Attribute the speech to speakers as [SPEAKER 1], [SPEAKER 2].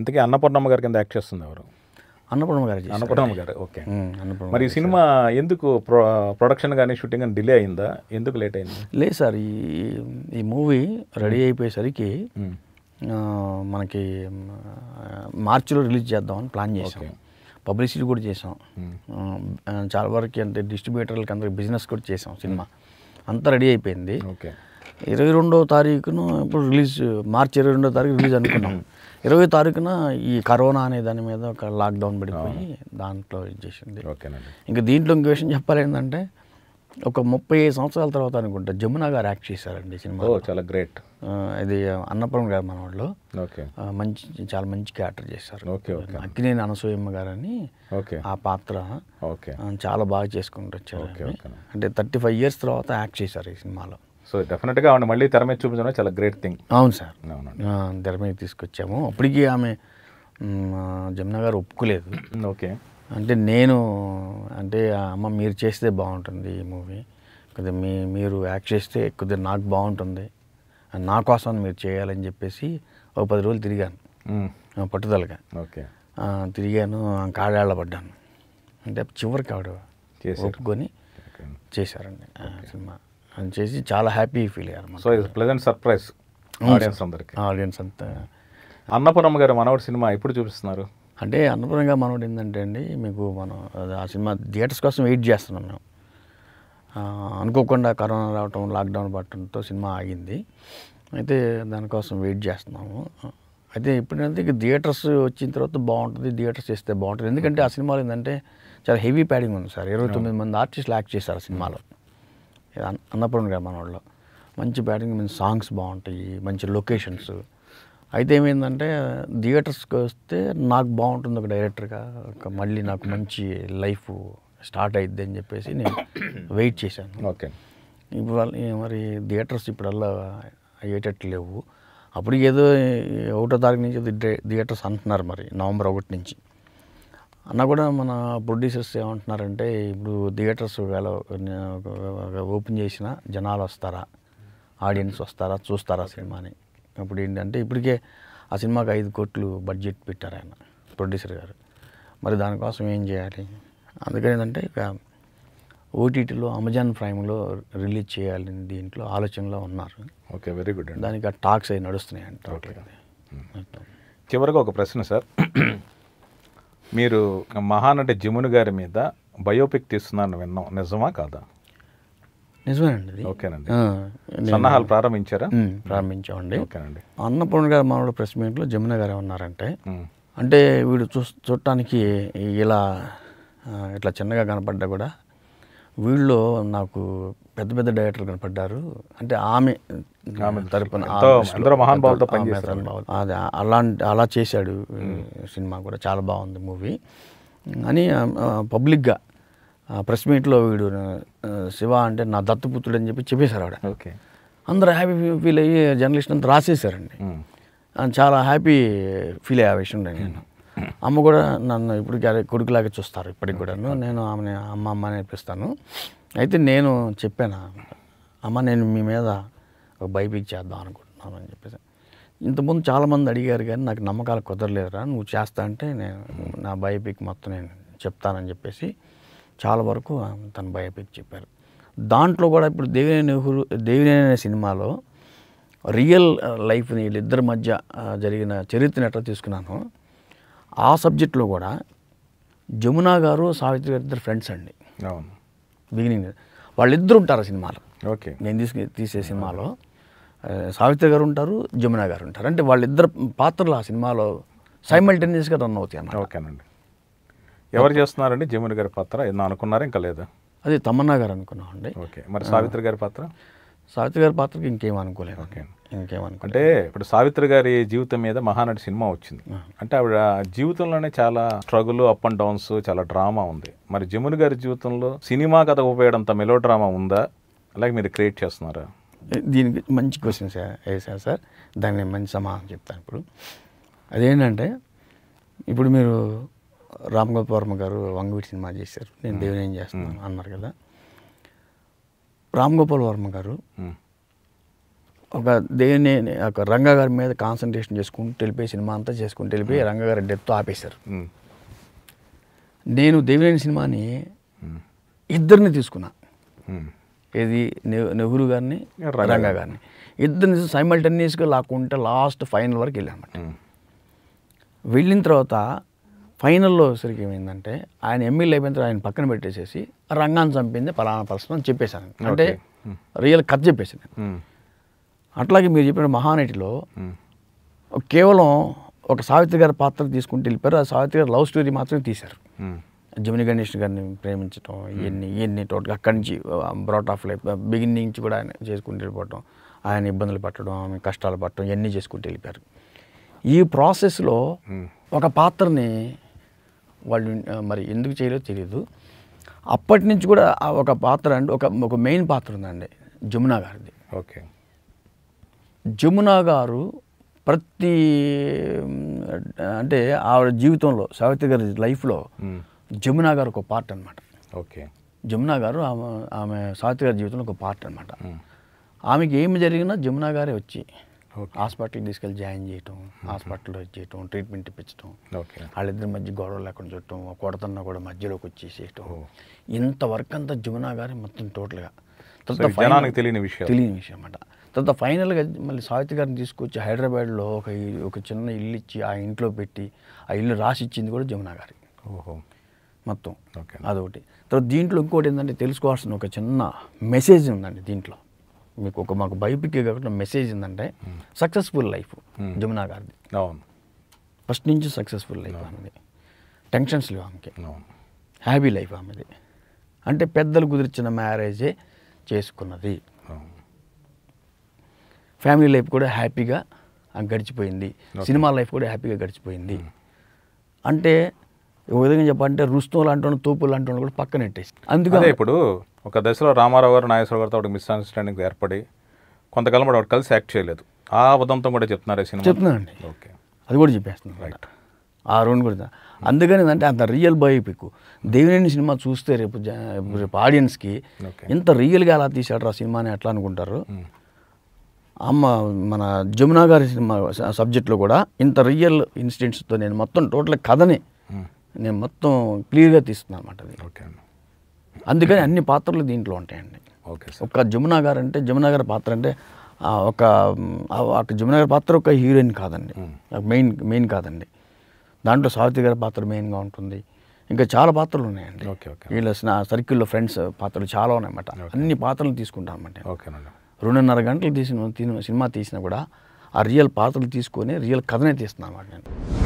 [SPEAKER 1] ఇంతకీ అన్నపూర్ణమ్మ గారి కింద యాక్ట్ చేస్తుంది ఎవరు?
[SPEAKER 2] అన్నపూర్ణమ్మ గారు చేశారు.
[SPEAKER 1] అన్నపూర్ణమ్మ గారు. ఓకే.
[SPEAKER 2] అన్నపూర్ణమ్మ
[SPEAKER 1] మరి ఈ సినిమా ఎందుకు ప్రొడక్షన్ కానీ షూటింగ్ కానీ డిలే అయిందా? ఎందుకు లేట్ అయింది?
[SPEAKER 2] లేదు సార్, ఈ మూవీ రెడీ అయిపోయేసరికి మనకి మార్చిలో రిలీజ్ చేద్దామని ప్లాన్ చేసాం. పబ్లిసిటీ కూడా చేసాం. చాలా వరకు అంటే డిస్ట్రిబ్యూటర్లకి అందరికి బిజినెస్ కూడా చేసాం. సినిమా అంతా రెడీ అయిపోయింది. 22వ తారీఖున ఇప్పుడు రిలీజ్, మార్చి 22వ తారీఖు రిలీజ్ అనుకున్నాం. 20వ తారీఖున ఈ కరోనా అనే దాని మీద ఒక లాక్డౌన్ పడిపోయి దాంట్లో ఇది చేసింది. ఇంకా దీంట్లో ఇంకో విషయం చెప్పాలి ఏంటంటే, ఒక 35 సంవత్సరాల తర్వాత అనుకుంటా జమున గారు యాక్ట్ చేశారండి సినిమా.
[SPEAKER 1] చాలా గ్రేట్.
[SPEAKER 2] ఇది అన్నపూర్ణ గారు మనవాళ్ళు. మంచి, చాలా మంచి క్యారెక్టర్ చేశారు. అక్కినేని అనసూయమ్మ గారు అని ఆ పాత్ర చాలా బాగా చేసుకుంటూ వచ్చారు. అంటే 35 years తర్వాత యాక్ట్ చేశారు ఈ సినిమాలో.
[SPEAKER 1] సో డెఫినెట్గా ఆవిడ మళ్ళీ తెర మీద చూపించడం చాలా గ్రేట్ థింగ్.
[SPEAKER 2] అవును సార్, తెర మీద తీసుకొచ్చాము. అప్పటికి ఆమె జమున గారు ఒప్పుకోలేదు. అంటే నేను అంటే అమ్మ మీరు చేస్తే బాగుంటుంది ఈ మూవీ, కొద్దిగా మీరు యాక్ట్ చేస్తే కొద్దిగా నాకు బాగుంటుంది, నా కోసం మీరు చేయాలని చెప్పేసి ఒక 10 రోజులు తిరిగాను పట్టుదలగా. తిరిగాను, కాళ్ళ పడ్డాను. అంటే చివరికి ఆవిడ ఒప్పుకొని చేశారండి సినిమా. అని చేసి చాలా హ్యాపీ ఫీల్ అయ్యారు.
[SPEAKER 1] So it's pleasant surprise audience
[SPEAKER 2] అంతా.
[SPEAKER 1] అన్నపూర్ణమ్మ గారు మనవడి సినిమా ఎప్పుడు చూపిస్తున్నారు?
[SPEAKER 2] అంటే అన్నపూర్ణ గారు మనవడు ఏంటంటే అండి, మీకు మనం ఆ సినిమా థియేటర్స్ కోసం వెయిట్ చేస్తున్నాం మేము. అనుకోకుండా కరోనా రావటం, లాక్డౌన్ పడటంతో సినిమా ఆగింది. అయితే దానికోసం వెయిట్ చేస్తున్నాము. అయితే ఇప్పుడంటే ఇక థియేటర్స్ వచ్చిన తర్వాత బాగుంటుంది, థియేటర్స్ చేస్తే బాగుంటుంది. ఎందుకంటే ఆ సినిమాలో ఏంటంటే చాలా హెవీ ప్యాడింగ్ ఉంది సార్. 29 మంది ఆర్టిస్టులు యాక్ట్ చేశారు ఆ సినిమాలో. అన్నపూర్ణ గారు మనవాళ్ళు మంచి ప్యాడింగ్, మంచి సాంగ్స్ బాగుంటాయి, మంచి లొకేషన్స్. అయితే ఏమైందంటే థియేటర్స్కి వస్తే నాకు బాగుంటుంది ఒక డైరెక్టర్గా, మళ్ళీ నాకు మంచి లైఫ్ స్టార్ట్ అయిద్ది అని చెప్పేసి నేను వెయిట్ చేశాను. ఇప్పుడు మరి థియేటర్స్ ఇప్పుడల్లా అయ్యేటట్లు లేవు. అప్పుడు ఏదో 1వ తారీఖు నుంచి థియేటర్స్ అంటున్నారు, మరి నవంబర్ 1 నుంచి అన్న కూడా. మన ప్రొడ్యూసర్స్ ఏమంటున్నారంటే, ఇప్పుడు థియేటర్స్ ఓపెన్ చేసిన జనాలు వస్తారా, ఆడియన్స్ వస్తారా, చూస్తారా సినిమాని? అప్పుడు ఏంటంటే ఇప్పటికే ఆ సినిమాకి 5 కోట్లు బడ్జెట్ పెట్టారు ఆయన, ప్రొడ్యూసర్ గారు. మరి దానికోసం ఏం చేయాలి? అందుకని ఏంటంటే ఇక ఓటీటీలో, అమెజాన్ ప్రైమ్లో రిలీజ్ చేయాలని దీంట్లో ఆలోచనలో ఉన్నారు.
[SPEAKER 1] Very good.
[SPEAKER 2] దానికి ఆ టాక్స్ అవి నడుస్తున్నాయి అంట.
[SPEAKER 1] చివరిగా ఒక ప్రశ్న సార్, మీరు మహానటి జమున గారి మీద బయోపిక్ తీస్తున్నారని విన్నాం, నిజమా కాదా?
[SPEAKER 2] నిజమేనండి.
[SPEAKER 1] ఓకేనండి. సన్నాహాలు ప్రారంభించారా?
[SPEAKER 2] ప్రారంభించామండి. ఓకేనండి. అన్నపూర్ణ గారు మనోడు ప్రెస్ మీట్లో జమున గారు ఏమన్నారంటే, అంటే వీడు చూడటానికి ఇట్లా చిన్నగా కనపడ్డా కూడా వీళ్ళు నాకు పెద్ద పెద్ద డైరెక్టర్లు కనపడ్డారు. అంటే ఆమె తరపున అది అలా చేశాడు. సినిమా కూడా చాలా బాగుంది మూవీ అని పబ్లిక్గా ప్రెస్ మీట్లో వీడు శివ అంటే నా దత్తపుత్రుడు అని చెప్పేశారు ఆవిడ. అందరూ హ్యాపీ ఫీల్ అయ్యి జర్నలిస్ట్ అంతా రాసేసారండి. చాలా హ్యాపీ ఫీల్ అయ్యే విషయం నేను. అమ్మ కూడా నన్ను ఇప్పుడు కొడుకులాగా చూస్తారు ఇప్పటికి కూడా. నేను ఆమెని అమ్మ నేర్పిస్తాను. అయితే నేను చెప్పాను, అమ్మ నేను మీ మీద ఒక బయోపిక్ చేద్దాం అనుకుంటున్నాను అని చెప్పేసి. ఇంతకుముందు చాలామంది అడిగారు కానీ నాకు నమ్మకాలు కుదరలేదురా, నువ్వు చేస్తా అంటే నేను నా బయోపిక్ మొత్తం నేను చెప్తానని చెప్పేసి చాలా వరకు తన బయోపిక్ చెప్పారు. దాంట్లో కూడా ఇప్పుడు దేవినేని అనే సినిమాలో రియల్ లైఫ్ని వీళ్ళిద్దరి మధ్య జరిగిన చరిత్రను ఎట్లా తీసుకున్నాను, ఆ సబ్జెక్ట్లో కూడా జమున గారు, సావిత్రి గారు ఇద్దరు ఫ్రెండ్స్ అండి. బిగినింగ్ వాళ్ళిద్దరు ఉంటారు సినిమాలో. నేను తీసే సినిమాలో సావిత్రి గారు ఉంటారు, జమున గారు ఉంటారు. అంటే వాళ్ళిద్దరు పాత్రలు ఆ సినిమాలో సైమల్టేనియస్గా రన్ అవుతాయి అన్నమాట.
[SPEAKER 1] ఓకేనండి. ఎవరు చేస్తున్నారండి జమున గారి పాత్ర? ఏమన్నా అనుకున్నారా ఇంకా లేదా?
[SPEAKER 2] అది తమన్నా గారు అనుకున్నామండి.
[SPEAKER 1] ఓకే. మరి సావిత్రి గారి పాత్ర?
[SPEAKER 2] సావిత్రి గారి పాత్రకి ఇంకేమనుకోలేదు.
[SPEAKER 1] అంటే ఇప్పుడు సావిత్రి గారి జీవితం మీద మహానటి సినిమా వచ్చింది. అంటే ఆవిడ జీవితంలోనే చాలా స్ట్రగుల్, అప్ అండ్ డౌన్స్, చాలా డ్రామా ఉంది. మరి జమున గారి జీవితంలో సినిమా కథ ఉపయోగంత మెలో డ్రామా ఉందా, అలాగే మీరు క్రియేట్ చేస్తున్నారా?
[SPEAKER 2] దీనికి మంచి క్వశ్చన్ వేసారు సార్. దాన్ని మంచి సమాధానం చెప్తాను. ఇప్పుడు అదేంటంటే, ఇప్పుడు మీరు రామ్ గోపాల్ వర్మ గారు వంగవీటి సినిమా చేశారు, నేను దేవినేని చేస్తున్నాను అన్నారు కదా. రామ్ గోపాల్ వర్మ గారు ఒక దేని ఒక రంగా గారి మీద కాన్సన్ట్రేషన్ చేసుకుంటూ వెళ్ళిపోయి సినిమా అంతా చేసుకుంటూ వెళ్ళిపోయి రంగా గారి డెత్ ఆపేశారు. నేను దేవినేని సినిమాని ఇద్దరిని తీసుకున్నా, ఏది నెహ్రూ గారిని రంగా గారిని, ఇద్దరిని సైమల్టేనియస్గా లాక్కుంటే లాస్ట్ ఫైనల్ వరకు వెళ్ళానమాట. వెళ్ళిన తర్వాత ఫైనల్లో సరికి ఏమైందంటే ఆయన ఎమ్మెల్యే అయిపోయిన తర్వాత ఆయన పక్కన పెట్టేసేసి రంగాన్ని చంపింది పలానా పర్సన్ అని చెప్పేశాను. అంటే రియల్ కథ చెప్పేసాను. అట్లాగే మీరు చెప్పిన మహానటిలో కేవలం ఒక సావిత్రి గారి పాత్ర తీసుకుంటూ వెళ్ళిపోయారు. ఆ సావిత్రి గారి లవ్ స్టోరీ మాత్రమే తీశారు. జమిని గణేష్ గారిని ప్రేమించడం ఇవన్నీ టోటల్గా అక్కడి నుంచి బ్రాట్ ఆఫ్ లైఫ్ బిగినింగ్ నుంచి కూడా ఆయన చేసుకుంటూ వెళ్ళిపోవటం, ఆయన ఇబ్బందులు పట్టడం, ఆమె కష్టాలు పట్టడం ఇవన్నీ చేసుకుంటూ వెళ్ళిపోయారు. ఈ ప్రాసెస్లో ఒక పాత్రని వాళ్ళు మరి ఎందుకు చేయలేదో తెలియదు. అప్పటి నుంచి కూడా ఒక పాత్ర అంటే ఒక మెయిన్ పాత్ర ఉందండి, జమునా గారిది.
[SPEAKER 1] ఓకే.
[SPEAKER 2] జమునా గారు ప్రతి అంటే ఆవిడ జీవితంలో సావిత్రి గారి లైఫ్లో జమునా గారు ఒక పార్ట్ అనమాట.
[SPEAKER 1] ఓకే.
[SPEAKER 2] జమునా గారు ఆమె సావిత్రి గారి జీవితంలో ఒక పార్ట్ అనమాట. ఆమెకి ఏమి జరిగినా జమునా గారే వచ్చి హాస్పిటల్కి తీసుకెళ్ళి జాయిన్ చేయటం, హాస్పిటల్లో చేయటం, ట్రీట్మెంట్ ఇప్పించడం, వాళ్ళిద్దరి మధ్య గొడవలు లేకుండా చూడటం, కొడుతున్నా కూడా మధ్యలోకి వచ్చేసేయటం, ఇంత వర్క్ అంతా జమునా గారి మొత్తం టోటల్గా తెలియని విషయం అన్నమాట. తర్వాత ఫైనల్గా మళ్ళీ సావిత్రి గారిని తీసుకొచ్చి హైదరాబాద్లో ఒక చిన్న ఇల్లు ఇచ్చి ఆ ఇంట్లో పెట్టి ఆ ఇల్లు రాసి ఇచ్చింది కూడా జమునా గారి మొత్తం. అదొకటి. తర్వాత దీంట్లో ఇంకోటి ఏంటంటే తెలుసుకోవాల్సిన ఒక చిన్న మెసేజ్ ఉందండి దీంట్లో. మీకు మాకు బయోపిక్ కాకుండా మెసేజ్ ఏంటంటే సక్సెస్ఫుల్ లైఫ్ జమునా గారిది. ఫస్ట్ నుంచి సక్సెస్ఫుల్ లైఫ్ ఆమెది, టెన్షన్స్ లేవు ఆమెకి, హ్యాపీ లైఫ్ ఆమెది. అంటే పెద్దలు కుదిర్చిన మ్యారేజే చేసుకున్నది, ఫ్యామిలీ లైఫ్ కూడా హ్యాపీగా గడిచిపోయింది, సినిమా లైఫ్ కూడా హ్యాపీగా గడిచిపోయింది. అంటే ఒక విధంగా చెప్పాలంటే రుస్తులు అంటున్న తోపులు అంటున్న కూడా పక్కన పెట్టేసి. అందుకని
[SPEAKER 1] ఇప్పుడు ఒక దశలో రామారావు గారు నాగేశ్వర గారితో మిస్ అండర్స్టాండింగ్ ఏర్పడి కొంతకాలం వాడు కలిసి యాక్ట్ చేయలేదు. ఆ ఉదంతం కూడా చెప్తున్నారు సినిమా.
[SPEAKER 2] చెప్తున్నానండి. ఓకే, అది కూడా చెప్పేస్తున్నాను. రైట్, ఆ రెండు కూడా. అందుకని అంటే అంత రియల్ బయోపిక్ దేవినేని సినిమా చూస్తే రేపు ఆడియన్స్కి ఇంత రియల్గా అలా తీసాడు ఆ సినిమాని ఎట్లా అనుకుంటారు. మన జమునా గారి సినిమా సబ్జెక్ట్లో కూడా ఇంత రియల్ ఇన్సిడెంట్స్తో నేను మొత్తం టోటల్ కథని నేను మొత్తం క్లియర్గా తీస్తున్నాను అన్నమాట అది. అందుకని అన్ని పాత్రలు దీంట్లో ఉంటాయండి. ఒక జమునా గారు అంటే జమునా గారి పాత్ర అంటే ఒక జమునా గారి పాత్ర ఒక హీరోయిన్ కాదండి, మెయిన్ కాదండి. దాంట్లో సావిత్రి గారి పాత్ర మెయిన్గా ఉంటుంది. ఇంకా చాలా పాత్రలు ఉన్నాయండి. వీళ్ళ సర్కిల్లో ఫ్రెండ్స్ పాత్రలు చాలా ఉన్నాయన్నమాట. అన్ని పాత్రలు తీసుకుంటాను అన్నమాట. 2.5 గంటలు సినిమా తీసినా కూడా ఆ రియల్ పాత్రలు తీసుకొని రియల్ కథనే తీస్తున్నాను అన్నమాట నేను.